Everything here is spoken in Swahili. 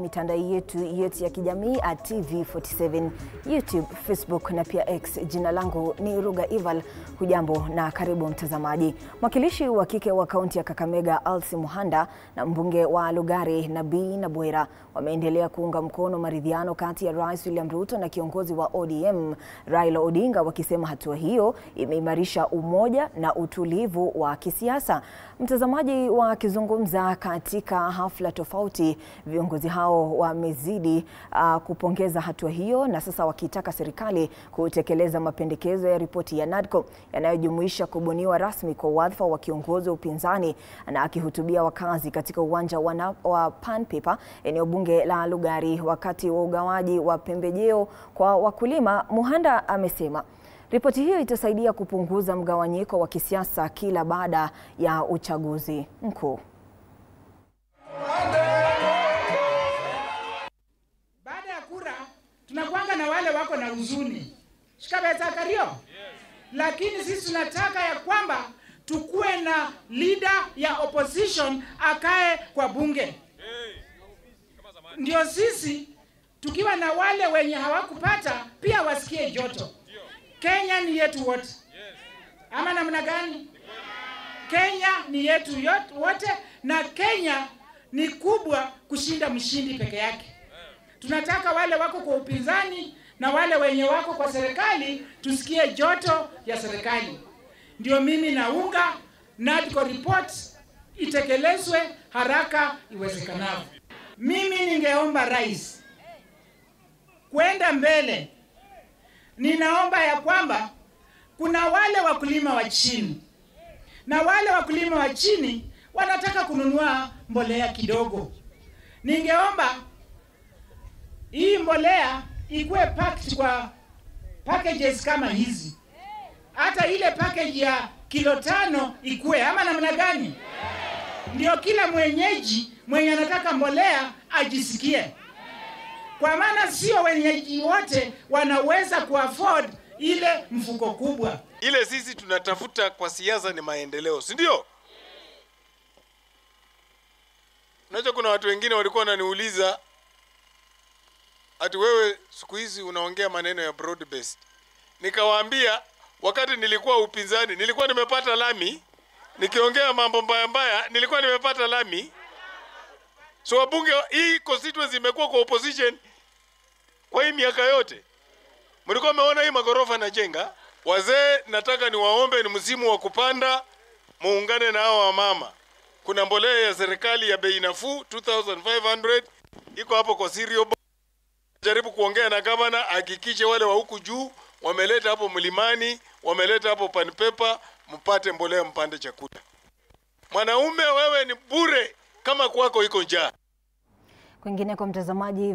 Mitandao yetu yote ya kijamii @TV47, YouTube, Facebook na pia X. Jina langu ni Ruga Ival. Hujambo na karibu mtazamaji. Mwakilishi wa kike wa kaunti ya Kakamega Elsie Muhanda na mbunge wa Lugari Nabii Nabwera wameendelea kuunga mkono maridhiano kati ya Rais William Ruto na kiongozi wa ODM Raila Odinga, wakisema hatua hiyo imeimarisha umoja na utulivu wa kisiasa. Mtazamaji, wakizungumza katika hafla tofauti, viongozi hao wamezidi kupongeza hatua hiyo na sasa wakitaka serikali kutekeleza mapendekezo ya ripoti ya NADCO yanayojumuisha kubuniwa rasmi kwa wadhifa wa kiongozi wa upinzani. Na akihutubia wakazi katika uwanja wa Pan Paper, eneo bunge la Lugari, wakati wa ugawaji wa pembejeo kwa wakulima, Muhanda amesema ripoti hiyo itasaidia kupunguza mgawanyiko wa kisiasa kila baada ya uchaguzi mkuu. Baada ya kura tunakuanga na wale wako na huzuni. Shikabeza kario. Yes. Lakini sisi tunataka ya kwamba tukue na leader ya opposition akae kwa bunge. Hey. Ndio sisi tukiwa na wale wenye hawakupata pia wasikie joto. Kenya ni yetu wote. Yes. Ama namna gani? Kenya ni yetu wote na Kenya ni kubwa kushinda mshindi peke yake. Tunataka wale wako kwa upinzani na wale wenye wako kwa serikali tusikie joto ya serikali. Ndio mimi naunga NADCO report itekelezwe haraka iwezekanavyo. Mimi ningeomba rais kwenda mbele. Ninaomba ya kwamba kuna wale wakulima wa chini na wale wakulima wa chini wanataka kununua mbolea kidogo. Ningeomba hii mbolea ikuwe packed kwa packages kama hizi. Hata ile package ya kilo 5 ikuwe ama namna gani? Ndio kila mwenye anataka mbolea ajisikie. Kwa maana sio wenyeji wote wanaweza kuafford ile mfuko kubwa. Ile sisi tunatafuta kwa siasa ni maendeleo, si ndio? Unajua kuna watu wengine walikuwa wananiuliza ati wewe siku hizi unaongea maneno ya broad based. Nikawaambia wakati nilikuwa upinzani nilikuwa nimepata lami, nikiongea mambo mbaya nilikuwa nimepata lami. So wabunge hii constituency imekuwa kwa opposition kwa hii miaka yote. Mlikuwa mmeona hii magorofa na jenga. Wazee nataka niwaombe, ni msimu wa kupanda, muungane na hao mama. Kuna mbolea ya serikali ya bei nafuu 2500 iko hapo kwa cereal. Jaribu kuongea na gavana hakikishe wale wa huku juu wameleta hapo Mlimani, wameleta hapo Pan Paper, mpate mbolea mpande chakula. Mwanaume wewe ni bure kama kwako iko njaa. Kwingine kwa mtazamaji